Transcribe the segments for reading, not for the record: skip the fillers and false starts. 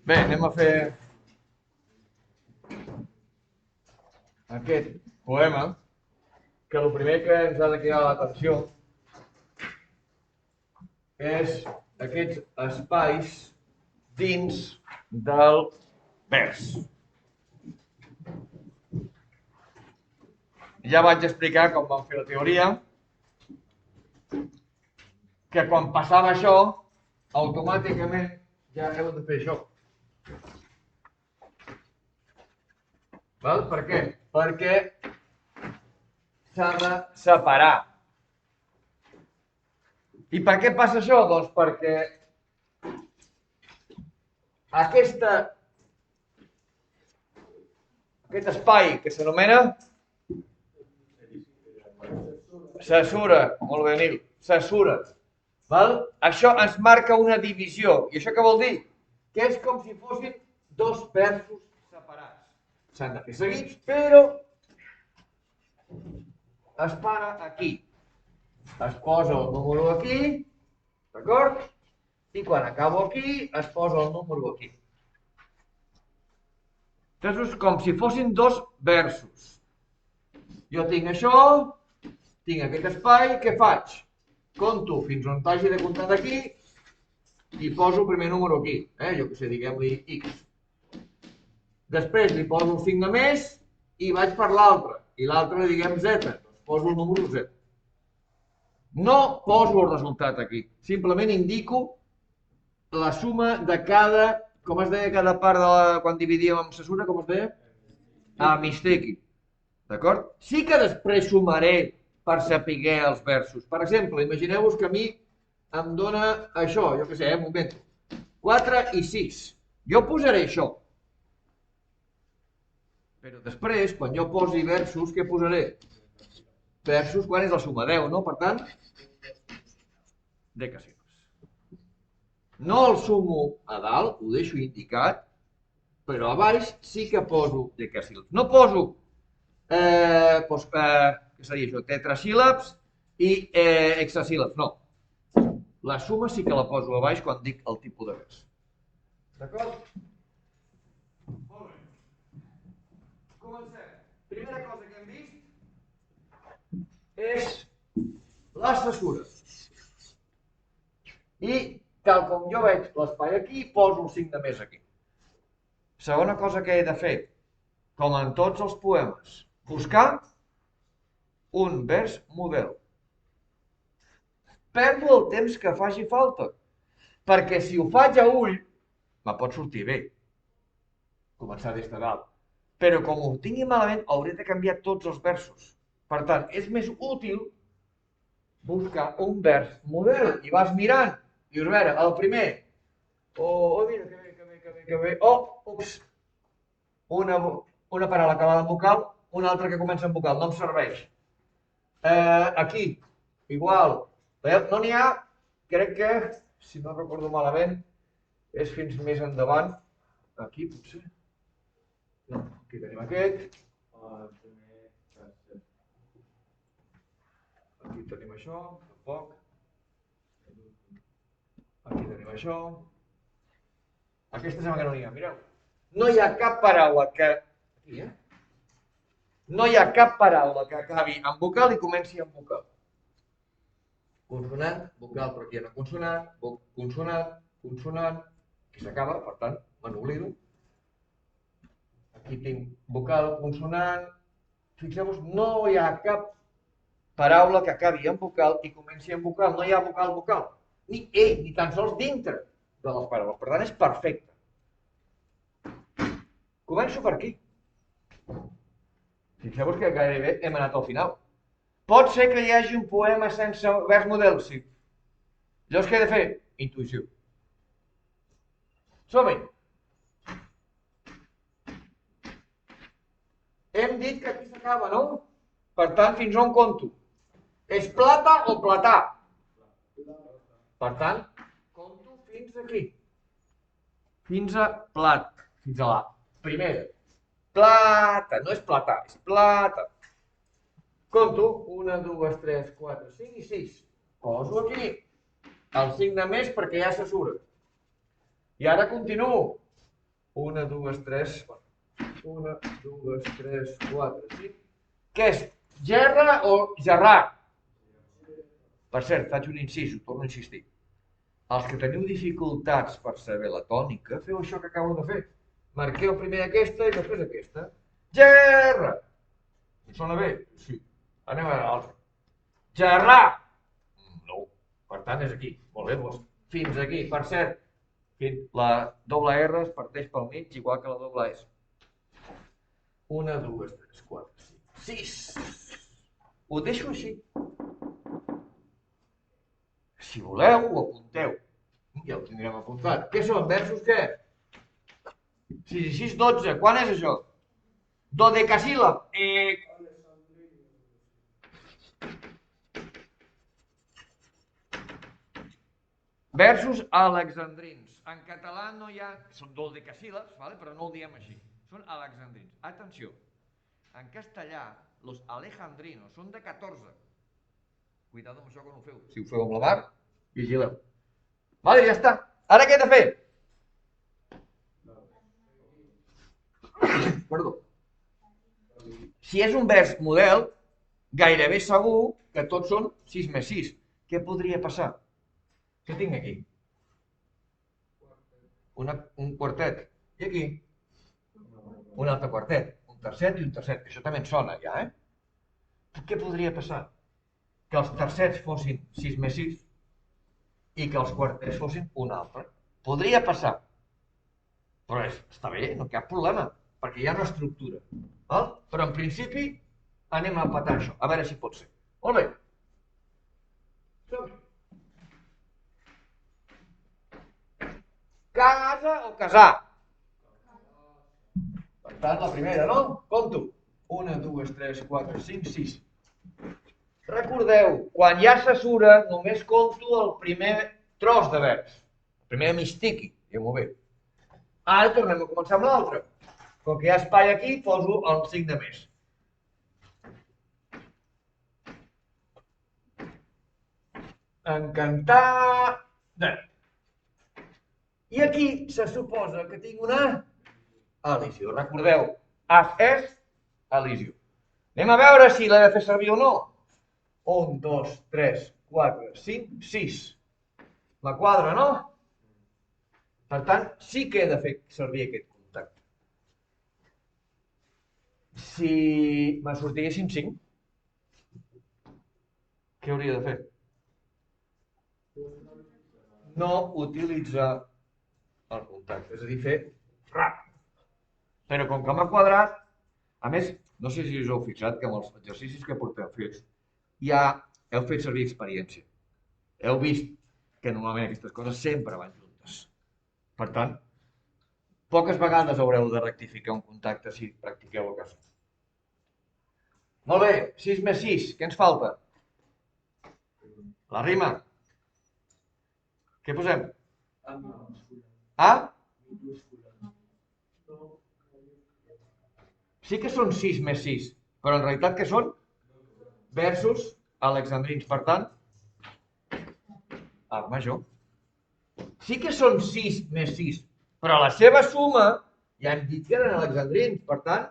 Bé, anem a fer aquest poema, que el primer que ens ha de cridar l'atenció és aquests espais dins del vers. Ja vaig explicar com vam fer la teoria, que quan passava això, automàticament ja heu de fer això. Val? Per què? Perquè s'ha de separar. I per què passa això? Doncs perquè aquest espai que s'anomena cesura, molt bé, Nil, cesura. Val? Això ens marca una divisió. I això què vol dir? Que és com si fossin dos versos separats. S'han de fer seguits, però es para aquí. Es posa el número aquí, d'acord? I quan acabo aquí, es posa el número aquí. Llavors, com si fossin dos versos. Jo tinc això, tinc aquest espai, què faig? Conto fins on t'hagi de comptar d'aquí i poso el primer número aquí. Jo què sé, diguem-li X. Després li poso el signe més i vaig per l'altre. I l'altre li diguem Z. Doncs poso el número Z. No poso el resultat aquí. Simplement indico la suma de cada, com es deia cada part quan dividíem amb cesura, com es deia? Misteki. D'acord? Sí que després sumaré per saber els versos. Per exemple, imagineu-vos que a mi em dona això, jo què sé, un moment, 4 i 6. Jo posaré això. Però després, quan jo posi versos, què posaré? Versos quan és la suma 10, no? Per tant, decasíl·labs. No el sumo a dalt, ho deixo indicat, però a baix sí que poso decasíl·labs. No poso què seria això? Tetrasíl·labs i hexasíl·labs, no. La suma sí que la poso a baix quan dic el tipus de vers. D'acord? Molt bé. Comencem. Primera cosa que hem vist és la cesura. I tal com jo veig l'espai aquí, poso el signe més aquí. Segona cosa que he de fer, com en tots els poemes, buscar un vers model. Perdo el temps que faci falta, perquè si ho faig a ull, me pot sortir bé, començar des de dalt. Però com ho tingui malament, hauré de canviar tots els versos. Per tant, és més útil buscar un vers model. I vas mirant, dius, a veure, el primer, mira, que bé, ups, una paraula acabada en vocal, una altra que comença en vocal, no em serveix. Aquí, igual, no n'hi ha, crec que, si no recordo malament, és fins més endavant, aquí potser, no, aquí tenim aquest, aquí tenim això, tampoc, aquí tenim això, aquesta sembla que no n'hi ha, mireu, no hi ha cap paraula que, aquí, no hi ha cap paraula que acabi en vocal i comenci en vocal. Consonant, vocal, però aquí hi ha una consonant, consonant, consonant, que s'acaba, per tant, me n'oblido. Aquí tinc vocal, consonant. Fixeu-vos, no hi ha cap paraula que acabi en vocal i comenci en vocal. No hi ha vocal, vocal. Ni ni tan sols dintre de les paraules. Per tant, és perfecte. Començo per aquí. Fixeu-vos que gairebé hem anat al final. Pot ser que hi hagi un poema sense vers model, sí. Llavors què he de fer? Intuïció. Som-hi. Hem dit que aquí s'acaba, no? Per tant, fins on conto? És plata o platà? Per tant, conto fins aquí. Fins a plat. Fins a la primera. Plata. No és platà, és plata. Conto 1, 2, 3, 4, 5 i 6. Poso aquí el signe més perquè ja s'assura. I ara continuo. 1, 2, 3, 1, 2, 3, 4, 5. Què és? Gerra o gerrà? Per cert, faig un incís, ho torno a insistir. Els que teniu dificultats per saber la tònica, feu això que acabo de fer. Marqueu primer aquesta i després aquesta. Gerra! Sona bé? Sí. Anem a l'altra. Gerrà! No. Per tant, és aquí. Molt bé, doncs fins aquí. Per cert, la doble R es parteix pel mig, igual que la doble S. 1, 2, 3, 4, 5, 6. Ho deixo així. Si voleu, ho apunteu. Ja ho tindrem apuntat. Què són? Versos què? 6 i 6, 12. Quan és això? Dodecasíl·lab. Versos alexandrins. En català no hi ha... Són dodecasíl·labs, ¿vale? Però no ho diem així. Són alexandrins. Atenció. En castellà, los alejandrinos són de 14. Cuidado amb això quan ho feu. Si ho feu amb la mar, vigileu. Vale, ja està. Ara què he de fer? Perdó. Si és un vers model, gairebé segur que tots són 6 més 6. Què podria passar? Què tinc aquí? Un quartet. I aquí? Un altre quartet. Un tercet i un tercet. Això també en sona ja, Què podria passar? Que els tercets fossin 6 més 6 i que els quartets fossin un altre. Podria passar. Però està bé, no hi ha cap problema, perquè hi ha una estructura. Val? Però en principi anem a empatar això, a veure si pot ser. Molt bé. Som-hi. Casa o casar? Per tant, la primera, no? Compto. 1, 2, 3, 4, 5, 6. Recordeu, quan hi ha cesura, només compto el primer tros de vers. El primer mistiqui, diguem-ho bé. Ara tornem a començar amb l'altre. Com que hi ha espai aquí, poso el signe més. Encantada. I aquí se suposa que tinc una elisió. Recordeu, as és elisió. Anem a veure si l'he de fer servir o no. 1, 2, 3, 4, 5, 6. La quadra, no? Per tant, sí que he de fer servir aquest contacte. Si me sortiguessin 5, què hauria de fer? No utilitzar el contacte, és a dir, fer rap. Però com que m'ha quadrat, a més, no sé si us heu fixat que amb els exercicis que porteu fets ja heu fet servir experiència. Heu vist que normalment aquestes coses sempre van juntes. Per tant, poques vegades haureu de rectificar un contacte si practiqueu el cas. Molt bé, 6 més 6, què ens falta? La rima. Què posem? A? Sí que són 6 més 6, però en realitat què són? Versos alexandrins, per tant, A major. Sí que són 6 més 6, però la seva suma ja hem dit que eren alexandrins, per tant,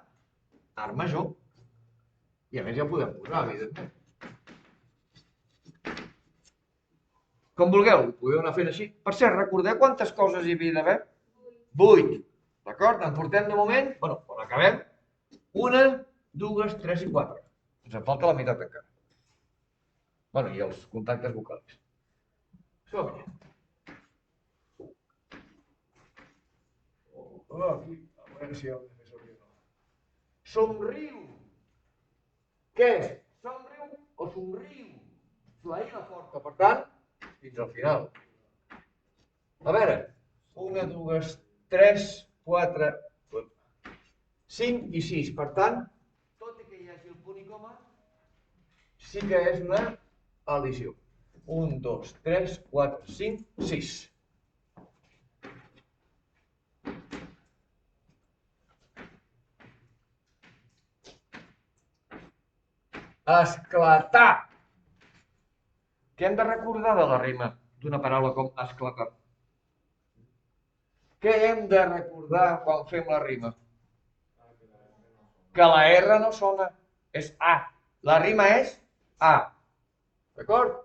art major. I a més ja ho podem posar, evidentment. Com vulgueu, ho podeu anar fent així. Per cert, recordeu quantes coses hi havia d'haver? 8. D'acord? En portem de moment, bueno, quan acabem, 1, 2, 3 i 4. Ens en falta la meitat encara. Bueno, i els contactes vocals. Som-hi. Aquí, a veure si heu de fer servir o no. Somriu. Què és? Somriu o somriu? La I la forta, per tant, fins al final. A veure, 1, 2, 3, 4, 5 i 6. Per tant, tot i que hi hagi el punt i coma, sí que és una elisió. 1, 2, 3, 4, 5, 6. Esclatar. Què hem de recordar de la rima d'una paraula com esclatar? Què hem de recordar quan fem la rima? Que la R no sona, és A. La rima és A. D'acord?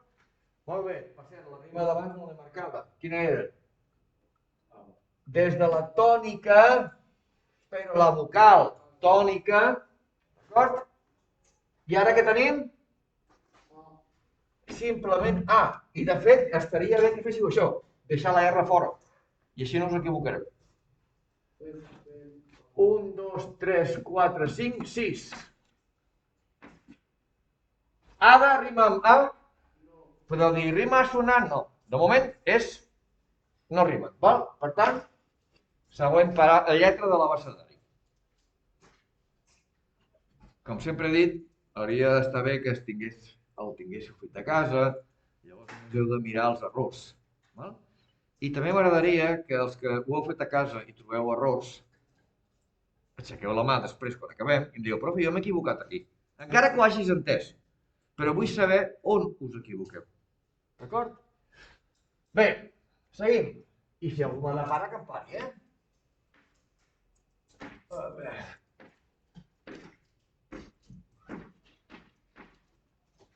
Molt bé. Per cert, la rima d'abans no l'he marcada. Quina era? Des de la tònica, però la vocal tònica, d'acord? I ara què tenim? Simplement A. I de fet, estaria bé que féssiu això, deixar la R fora. I així no us equivocareu. 1, 2, 3, 4, 5, 6. Ha de rimar amb A, però dir rima sonant no. De moment no rima. Val? Per tant, següent lletra de l'abecedari. Com sempre he dit, hauria d'estar bé que el tinguéssiu fet a casa, llavors us heu de mirar els errors. Val? I també m'agradaria que els que ho heu fet a casa i trobeu errors, aixequeu la mà després quan acabem i em dieu, profe, jo m'he equivocat aquí. Encara que ho hagis entès, però vull saber on us equivoqueu. D'acord? Bé, seguim. I si algú m'ha de parar, que em pari, eh? A veure.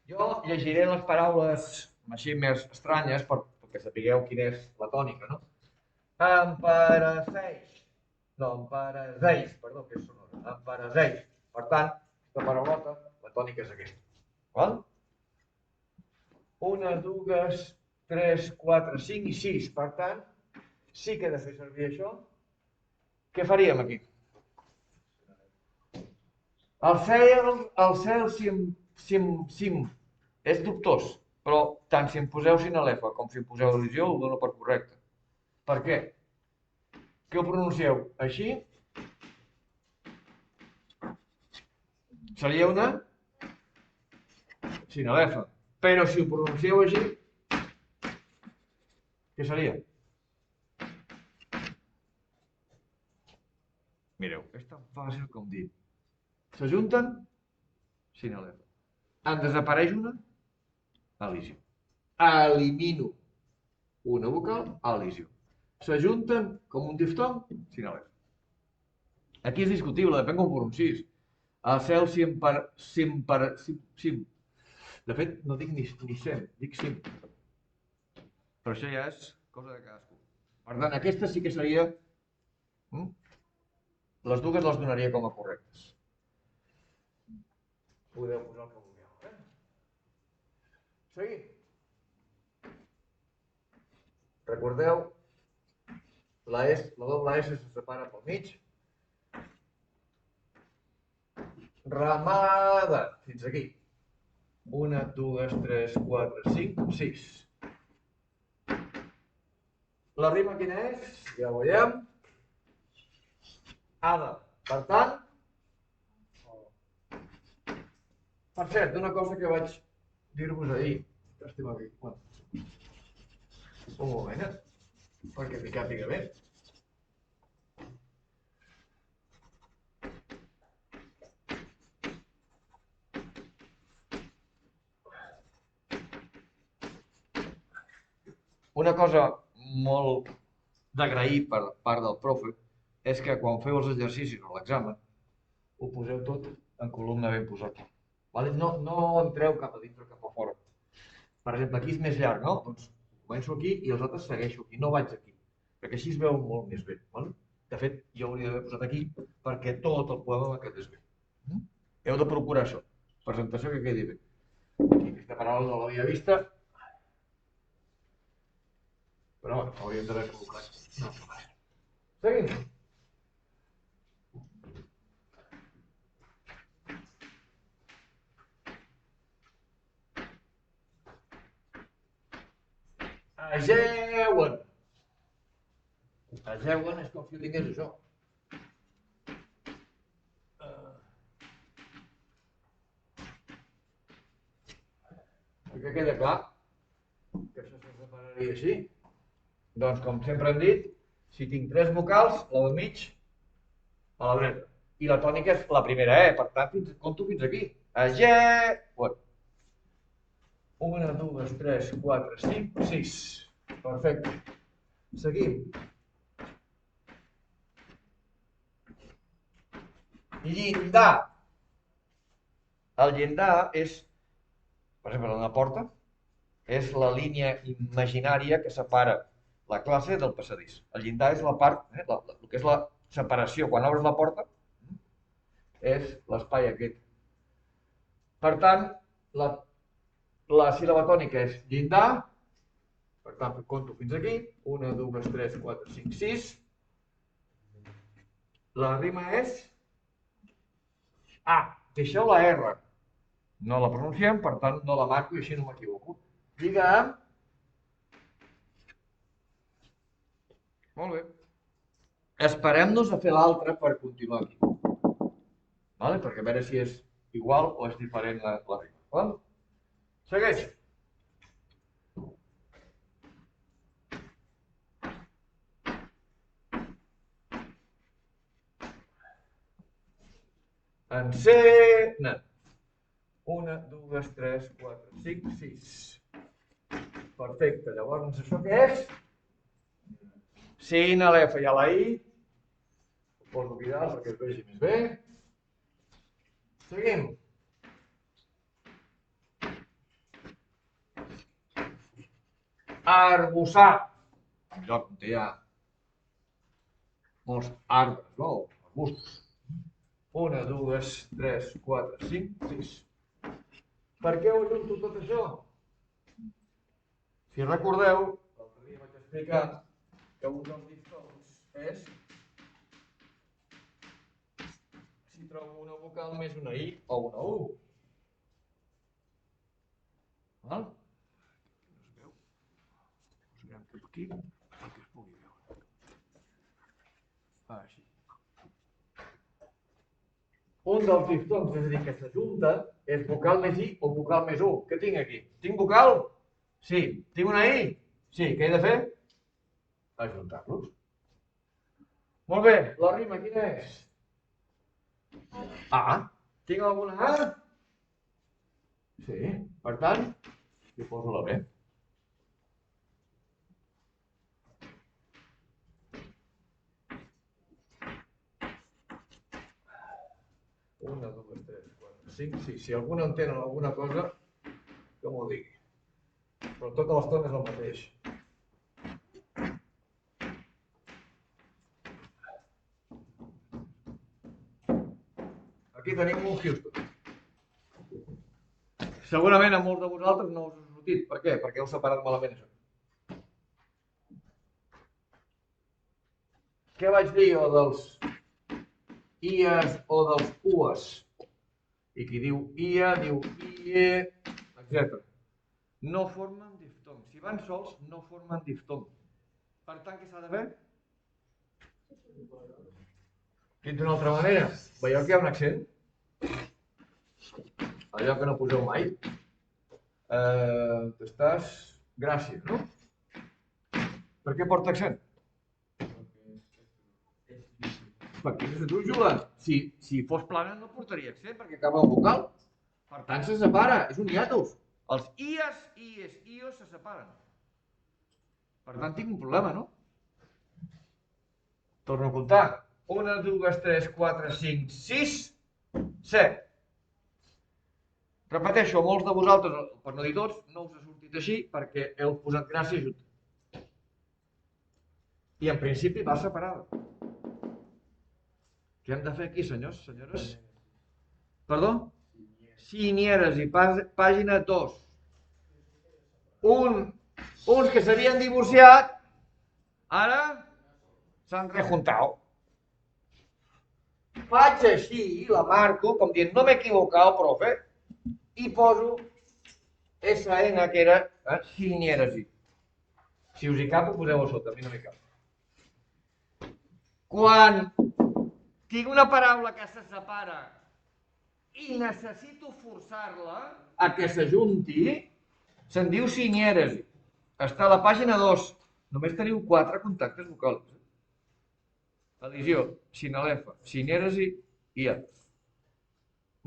Jo llegiré les paraules així més estranyes perquè sapigueu quina és la tònica, no? Emparaseix. No, emparaseix, perdó, que és sonora. Emparaseix. Per tant, aquesta paraulota, la tònica és aquesta. Val? 1, 2, 3, 4, 5 i 6. Per tant, sí que he de fer servir això. Què faríem aquí? El cel sim, és dubtós, però tant si em poseu sin alefa com si em poseu religió ho dono per correcte. Per què? Què ho pronuncieu? Així? Seria una sin alefa. Però si ho pronuncieu així, què seria? Mireu, és tan fàcil com dir. S'ajunten? Sin alefa. En desapareix una? Elisió. Elimino una vocal? Elisió. S'ajunten com un diftong? Sin alefa. Aquí és discutible, depèn com ho pronunciïs. El cel sim. De fet, no dic ni sem, dic sim. Però això ja és cosa de cadascú. Per tant, aquesta sí que seria... Les dues les donaria com a correctes. Podeu posar el que vulgueu. Seguim. Recordeu, la doble S se separa pel mig. Ramada. Fins aquí. 1, 2, 3, 4, 5, 6. La rima quina és? Ja ho veiem. Ada. Per tant, per cert, una cosa que vaig dir-vos ahir. Estem aquí. Un moment, perquè m'hi càpiga bé. Una cosa molt d'agrair per part del profe és que quan feu els exercicis o l'examen ho poseu tot en columna ben posat. No entreu cap a dintre o cap a fora. Per exemple, aquí és més llarg, no? Doncs començo aquí i els altres segueixo aquí, no vaig aquí, perquè així es veu molt més bé. De fet, jo hauria d'haver posat aquí perquè tot el poema me quedés bé. Heu de procurar això, presentació que quedi bé. Aquí aquesta paraula no l'havia vista, però bueno, hauríem d'haver col·locat. No, seguim. Ajeuen. Ajeuen és com si ho tingués això. Que queda clar que això se separaria així. Doncs, com sempre hem dit, si tinc tres vocals, la del mig a la dreta. I la tònica és la primera E, per tant, compto fins aquí. Ajeuen. 1, 2, 3, 4, 5, 6. Perfecte. Seguim. Llindar. El llindar és, per exemple, una porta, és la línia imaginària que separa la classe del passadís. El llindar és la part, el que és la separació. Quan obres la porta, és l'espai aquest. Per tant, la síl·laba tònica és llindar. Per tant, compto fins aquí. 1, 2, 3, 4, 5, 6. La rima és A. Deixeu la R. No la pronunciem, per tant, no la marco i així no m'equivoco. Lliga amb... Molt bé. Esperem-nos a fer l'altra per continuar aquí. Vale? Perquè a veure si és igual o és diferent la rima. Vale? Segueix. Encenen. 1, 2, 3, 4, 5, 6. Perfecte. Llavors, això què és? Sin a l'F i a la I. Ho poso aquí dalt perquè es vegi més bé. Seguim. Arbussar. En lloc on hi ha molts arbres, no? Arbustos. 1, 2, 3, 4, 5, 6. Per què ho ajunto tot això? Si recordeu, l'altre dia vaig explicar que un dels diftongs és si trobo una vocal més una I o una U. Val? No es veu. Posarem cap aquí perquè es pugui veure. Així. Un dels diftongs, és a dir, que s'ajunta, és vocal més I o vocal més U. Què tinc aquí? Tinc vocal? Sí. Tinc una I? Sí. Què he de fer? Ajuntar-los. Molt bé. La rima quina és? A. Tinc alguna A? Sí. Per tant, hi poso la B. Una, dues, tres, quatre, cinc, sis. Si algú no entén alguna cosa, que m'ho digui. Però tota l'estona és el mateix. Aquí tenim un Houston. Segurament a molts de vosaltres no us ha sortit. Per què? Perquè heu separat malament això. Què vaig dir jo dels ies o dels ues? I qui diu ia, diu ie, etc. No formen diftong. Si van sols, no formen diftong. Per tant, què s'ha de fer? Dit d'una altra manera, veieu que hi ha un accent? Allò que no poseu mai. T'estàs... Gràcies, no? Per què porta accent? Perquè és esdrújula. Si fos plana no portaria accent, perquè acaba en vocal. Per tant, se separa. És un hiatus. Els ies, ies, ios se separen. Per tant, tinc un problema, no? Torno a comptar. 1, 2, 3, 4, 5, 6, 7. Repeteixo, molts de vosaltres, per no dir tots, no us ha sortit així perquè heu posat gràcia junt. I en principi va separada. Què hem de fer aquí, senyors, senyores? Perdó? Sinieres i pàgina 2. Uns que s'havien divorciat, ara s'han rejuntat. Faig així, la marco, com dient, no m'he equivocat, profe, i poso SN, que era sinieres. Si us hi cap, ho poseu a sota, a mi no m'hi cap. Quan tinc una paraula que se separa i necessito forçar-la a que s'ajunti, se'n diu sinièresi. Està a la pàgina 2. Només teniu 4 contactes vocals. Elisió, sinalefa, sinièresi i hiatus.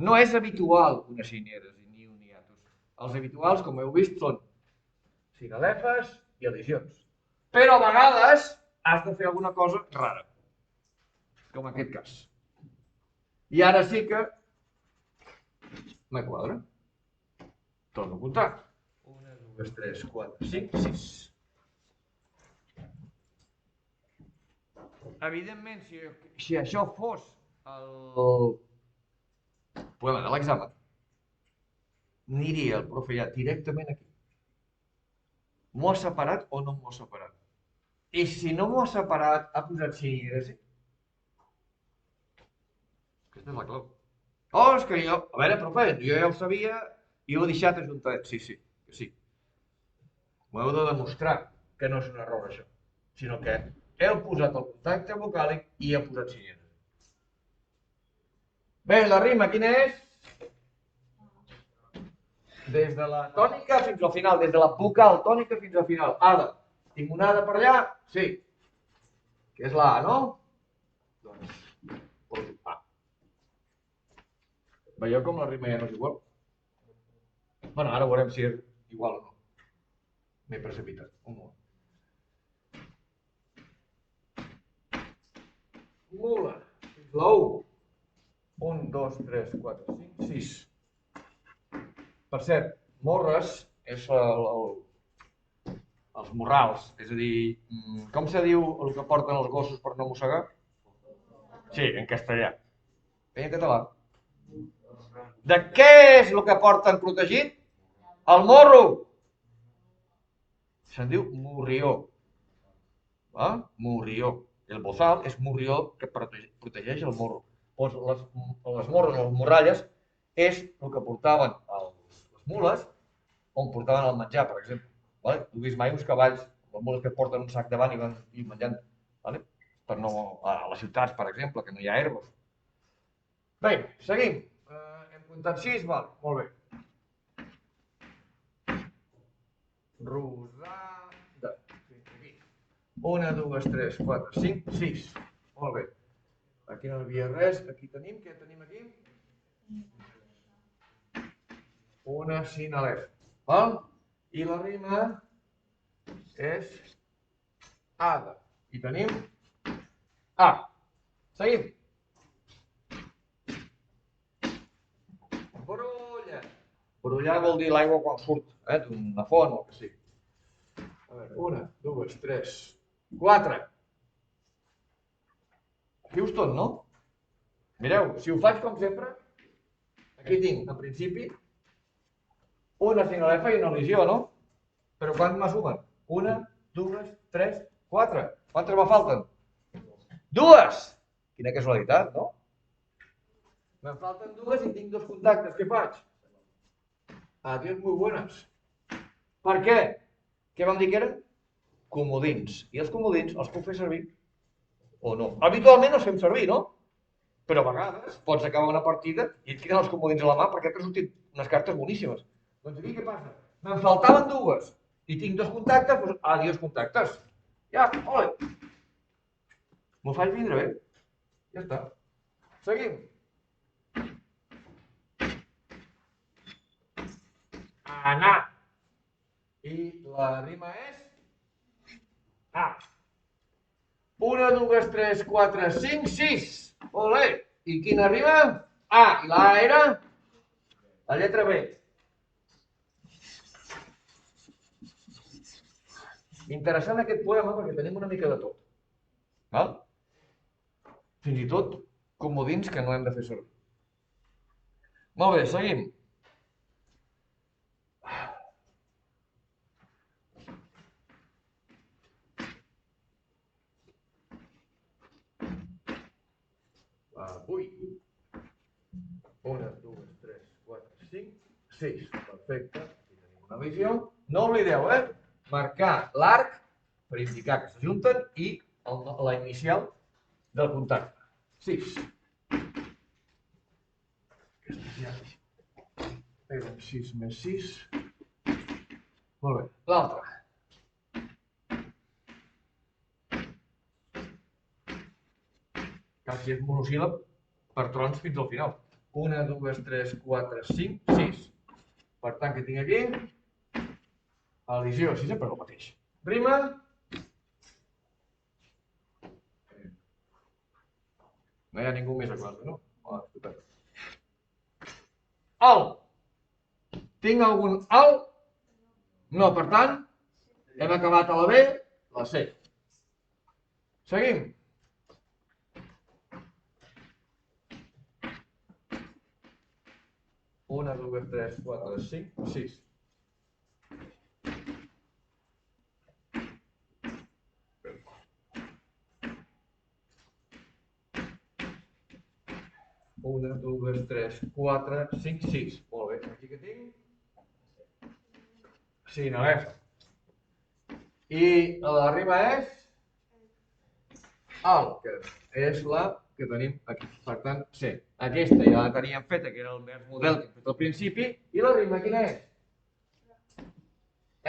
No és habitual una sinièresi ni un hiatus. Els habituals, com heu vist, són sinalefes i elisions. Però a vegades has de fer alguna cosa rara, com en aquest cas. I ara sí que me quadra. Torno a comptar. 1, 2, 3, 4, 5, 6. Evidentment, si això fos el poema de l'examen, aniria el profe ja directament aquí. M'ho ha separat o no m'ho ha separat? I si no m'ho ha separat, ha posat sinhidresi? Aquesta és la clau. Oh, és que jo... A veure, profe, jo ja ho sabia i ho he deixat ajuntat. Sí, sí, que sí. M'ho heu de demostrar que no és un error, això. Sinó que heu posat el contacte vocàlic i he posat sinhidresi. Bé, la rima quina és? Des de la tònica fins al final, des de la vocal tònica fins al final. Ada. Tinc una ada per allà? Sí. Que és la A, no? Doncs poso A. Veieu com la rima ja no és igual? Bueno, ara veurem si és igual o no. M'he precipitat. Un moment. Mula. Fins la U. 1, 2, 3, 4, 5, 6. Per cert, morres és els morrals. És a dir, com se diu el que porten els gossos per no mossegar? Sí, en castellà. I en català? De què és el que porten protegit? El morro. Se'n diu morrió. Morrió. El bozal és morrió que protegeix el morro. Doncs les morres, les morralles, és el que portaven les mules on portaven el menjar, per exemple. Vale? Tu vist mai uns cavalls, les mules que porten un sac davant i van menjant, vale? Per no, a les ciutats, per exemple, que no hi ha herbes. Bé, seguim. Hem comptat 6, val, molt bé. Rosada. 1, 2, 3, 4, 5, 6. Molt bé. Aquí no hi havia res. Aquí tenim, què tenim aquí? Una sinalef. Val? I la rima és ada. I tenim A. Seguim. Brolla. Brollar vol dir l'aigua quan surt, d'una font o el que sigui. A veure, 1, 2, 3, 4. Houston, no? Mireu, si ho faig com sempre, aquí tinc, en principi, una sinalefa i una elisió, no? Però quant me sumen? 1, 2, 3, 4. Quantes me falten? 2! Quina casualitat, no? Me'n falten 2 i tinc 2 contactes. Què faig? Adiós, muy buenas. Per què? Què vam dir que eren? Comodins. I els comodins els puc fer servir o no? Habitualment els fem servir, no? Però a vegades pots acabar una partida i et queden els comodins a la mà perquè t'han sortit unes cartes boníssimes. Doncs aquí què passa? Me'n faltaven 2 i tinc 2 contactes, doncs adiós contactes. Ja, ole. M'ho faig vindre bé. Ja està. Seguim. Anar. I la rima és A. 1, 2, 3, 4, 5, 6. Olé. I quina rima? A. I la A era? La lletra B. Interessant aquest poema perquè tenim una mica de tot. Val? Fins i tot comodins que no hem de fer servir. Molt bé, seguim. Avui. 1, 2, 3, 4, 5, 6. Perfecte. Aquí tenim una visió. No oblideu, marcar l'arc per indicar que s'ajunten i la inicial del contacte. 6. Aquestes ja eren 6 més 6. Molt bé. L'altre. Aquí és monosíl·lab per trons fins al final. 1, 2, 3, 4, 5, 6. Per tant, que tinc aquí? Elisió, si sempre el mateix. Rima. No hi ha ningú més a classe, no? Estupendo. Alt. Tinc algun alt? No, per tant, hem acabat a la B, la C. Seguim. Una, dues, tres, quatre, cinc, sis. Una, dues, tres, quatre, cinc, sis. Molt bé. Aquí que tinc? Sí, no és. I la rima és? Alt, que és la que tenim aquí. Per tant, C. Aquesta ja la teníem feta, que era el vers model que hem fet al principi. I la rima quina és?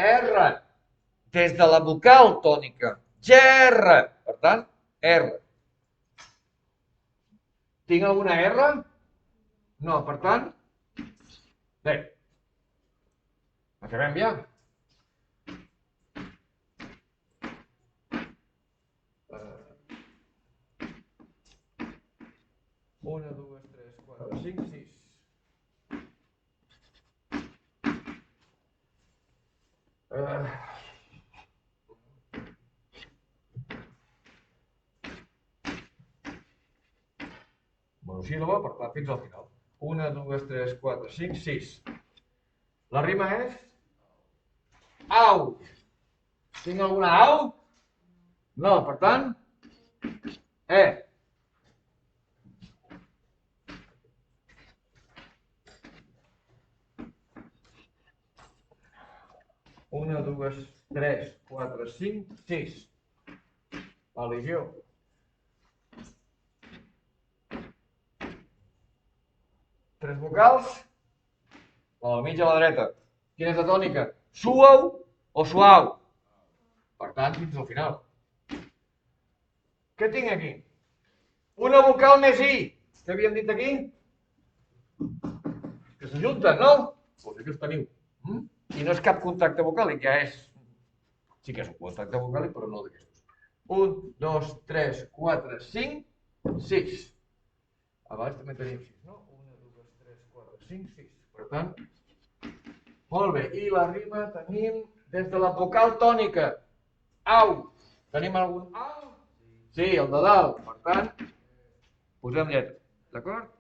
R. Des de la vocal tònica. GR. Per tant, R. Tinc alguna R? No, per tant, bé. Acabem ja. Una, dues, tres, quatre, cinc, sis. Monosíl·laba, per tant, fins al final. Una, dues, tres, quatre, cinc, sis. La rima és? Au. Tinc alguna au? No, per tant, E. Una, dues, tres, quatre, cinc, sis. La legió. Tres vocals. La del mig a la dreta. Quina és la tònica? Suau o suau? Per tant, fins al final. Què tinc aquí? Una vocal més I. Què havíem dit aquí? Que s'ajunten, no? Doncs aquí els teniu. I no és cap contacte vocàlic, ja és... Sí que és un contacte vocàlic, però no d'aquestos. 1, 2, 3, 4, 5, 6. Abans també tenim 6, no? 1, 2, 3, 4, 5, 6. Per tant, molt bé. I la rima tenim des de la vocal tònica. Au. Tenim algun au? Sí, el de dalt. Per tant, posem lletra. D'acord?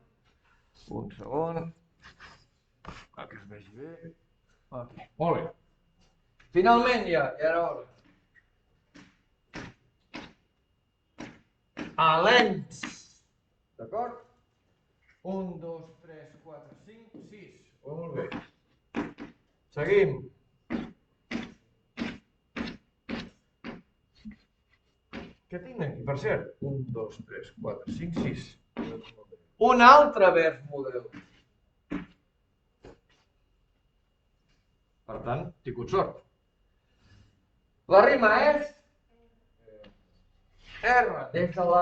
Un segon. Que es vegi bé. Molt bé. Finalment ja era hora. Alens. D'acord? 1, 2, 3, 4, 5, 6. Molt bé. Seguim. Què tinc aquí, per cert? 1, 2, 3, 4, 5, 6. Un altre vers model. Per tant, he tingut sort. La rima és R, des de la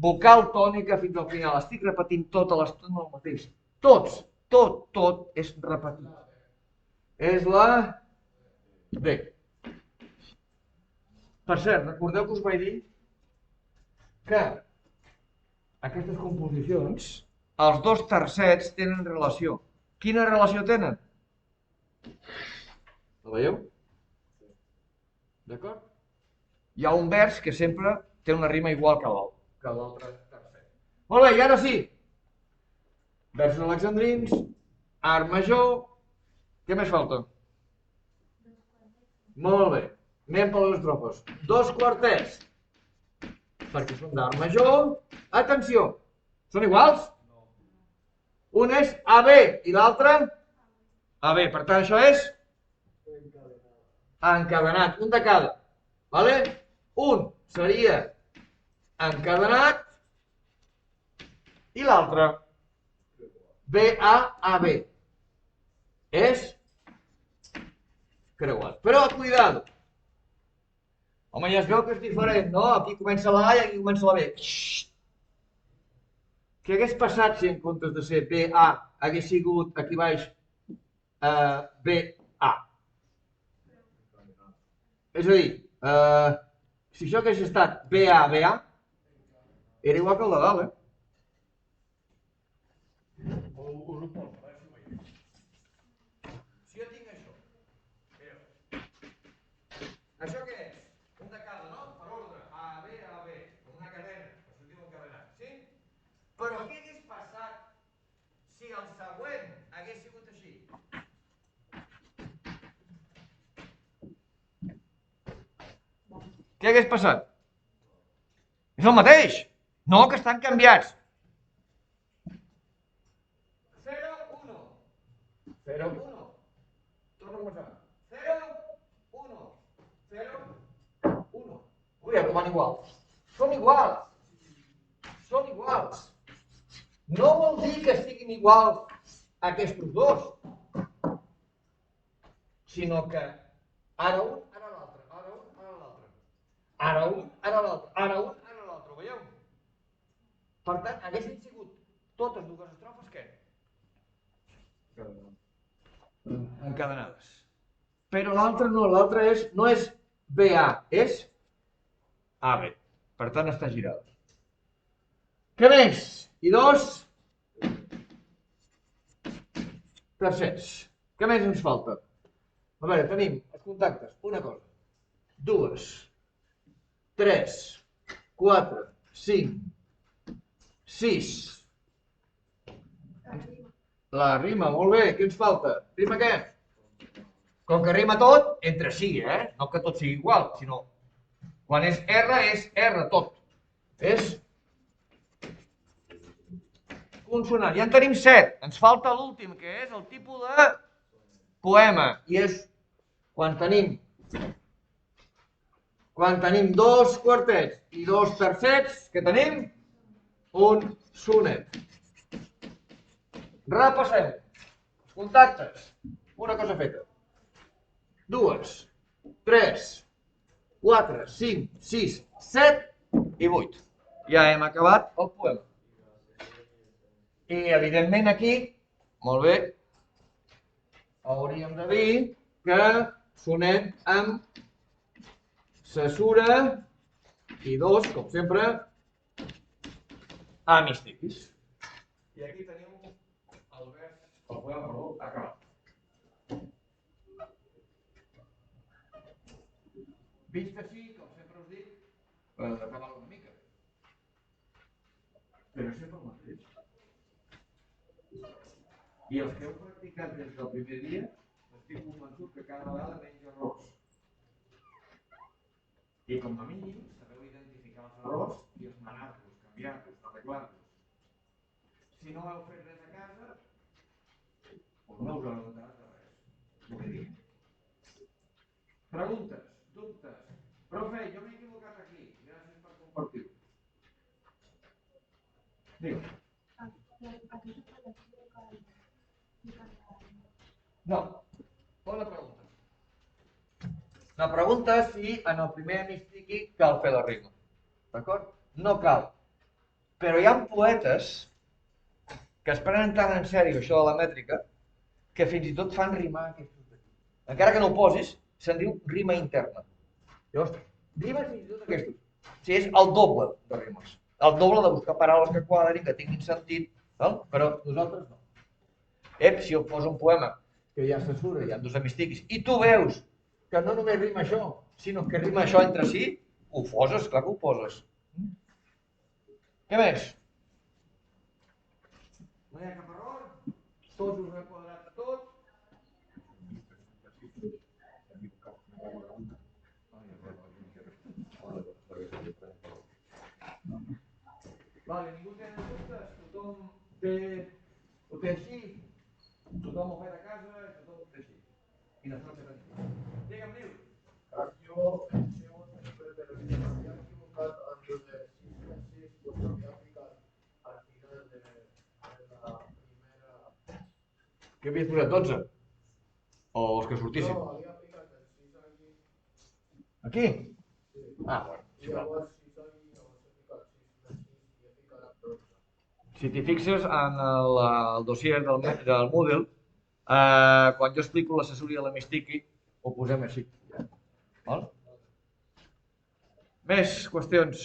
vocal tònica fins al final. Estic repetint tota l'estona el mateix. Tot és repetit. És la B. Per cert, recordeu que us vaig dir que aquestes composicions, els dos tercets tenen relació. Quina relació tenen? La veieu? D'acord? Hi ha un vers que sempre té una rima igual que l'altre tercet. Molt bé, i ara sí. Versos alexandrins, art major. Què més falta? Molt bé. Anem per les estrofes. Dos quartets. Perquè són d'art major. Atenció. Són iguals? Un és AB i l'altre AB. Per tant, això és encadenat. Un de cada. Vale? Un seria encadenat i l'altre BA-AB. És creuat. Però, cuidado. Home, ja es veu que és diferent, no? Aquí comença la A i aquí comença la B. Què hagués passat si en comptes de ser BA hagués sigut aquí baix BA? És a dir, si això hagués estat BA-BA, era igual que el de dalt, suposo, a veure si ho veiem. Si jo tinc això, mireu, això què és? Un de cada, no? Per ordre, A, B, com una cadena, això es diu encadenat, sí? Però què hagués passat si el següent hagués sigut així? Què hagués passat? És el mateix. No, que estan canviats. 0, 1. 0, 1. Torno a començar. 0, 1. 0, 1. Ui, com van iguals. Són iguals. Són iguals. No vol dir que siguin iguals aquests dos, sinó que ara un, ara l'altre, ara un, ara l'altre. Ara un, ara l'altre, ara un, ara l'altre, ho veieu? Per tant, haguessin sigut totes dues estrofes, què? Encadenades. Però l'altre no, l'altre no és BA, és AB. Per tant, està girada. Què més? I dos tercers. Què més ens falta? A veure, tenim els contactes. Una cosa, dues, 3, 4, 5, 6. La rima, molt bé. Què ens falta? Rima què? Com que rima tot, entre si, No que tot sigui igual, sinó quan és R tot. És consonant. Ja en tenim 7. Ens falta l'últim, que és el tipus de poema. I és quan tenim dos quartets i dos tercets, què tenim? Un sonet. Repassem. Els contactes. Una cosa feta. 2, 3, 4, 5, 6, 7 i 8. Ja hem acabat el poema. I, evidentment, aquí, molt bé, hauríem de dir que sonet amb cesura i dos, com sempre, hemistiquis. I aquí teniu el vers, el poema, perdó, acabat. Vist així, com sempre us dic, acabar una mica. Però sempre el mateix. I els que heu practicat des del primer dia, estic convençut que cada vegada menys errors. I com a mínim sabeu identificar els errors i esmenar-los, canviar-los, arreglar-los. Si no heu fet res a casa, doncs no us heu adonat de res. Preguntes, dubtes. Profe, jo m'he equivocat aquí. Gràcies per compartir-ho. Digue'm. No, bona pregunta. La pregunta és si en el primer hemistiqui cal fer la rima. D'acord? No cal. Però hi ha poetes que es prenen tan en sèrio això de la mètrica que fins i tot fan rimar aquests d'aquí. Encara que no ho posis, se'n diu rima interna. Llavors, rimes fins i tot aquests. Si és el doble de rimes. El doble de buscar paraules que quadrin, que tinguin sentit, però nosaltres no. Si jo poso un poema que hi ha cesura, hi ha dos hemistiquis, i tu veus que no només rima això, sinó que rima això entre si, ho poses, clar que ho poses. Què més? No hi ha cap error? Tots us heu quadrat de tot? Vale, ningú té dubtes? Tothom ho té així? Tothom ho fa a casa i tothom ho té així? Quina sort que tenim. Digue'm, Nil. Jo, el segon membre de la vida, m'havia equivocat amb el de 6 per 6, doncs havia ficat al final de la primera... Què havies posat, 12? O els que sortissin? No, havia ficat el 6 aquí. Aquí? Sí. Bueno. I llavors 6 aquí, llavors he ficat 6 més 6 i he ficat 12. Si t'hi fixes en el dossier del Moodle, quan jo explico l'assessoria de l'hemistiqui, ho posem així. Val? Més qüestions.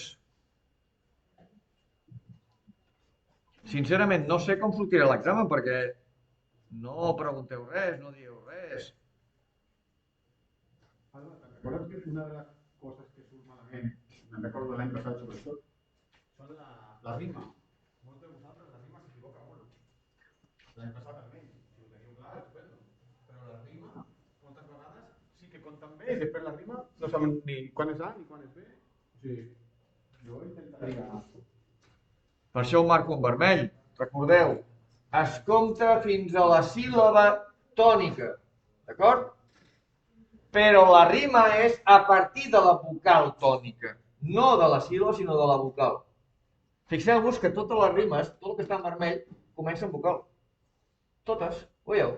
Sincerament, no sé com sortirà l'examen, perquè No pregunteu res, no dieu res. Recordes que una de les coses que surt malament, me'n recordo de l'any passat sobretot, són la rima. Molts de vosaltres la rima s'equivoca molt. L'any passat almenys, si ho teniu clar, estupendo. Però la rima, moltes vegades, sí que compten bé i després la rima no saben ni quan és A ni quan és B. O sigui, jo intentaria... Per això ho marco en vermell. Recordeu, es compta fins a la síl·laba tònica, d'acord? Però la rima és a partir de la vocal tònica, no de la síl·laba, sinó de la vocal. Fixeu-vos que totes les rimes, tot el que està en vermell, comença en vocal. Totes, ho veieu?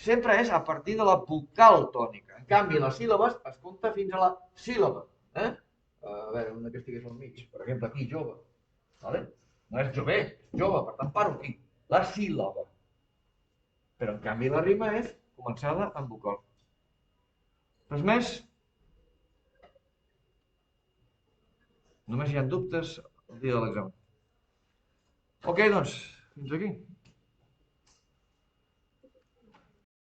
Sempre és a partir de la vocal tònica. En canvi, les síl·labes es compta fins a la síl·laba. A veure, una que estigués al mig. Per exemple, aquí, jove. Vale? No és jove, és jove, per tant paro aquí. La síl·laba. Però en canvi la rima és començada en vocal. Res més? Només hi ha dubtes el dia de l'examen. Ok, doncs, fins aquí.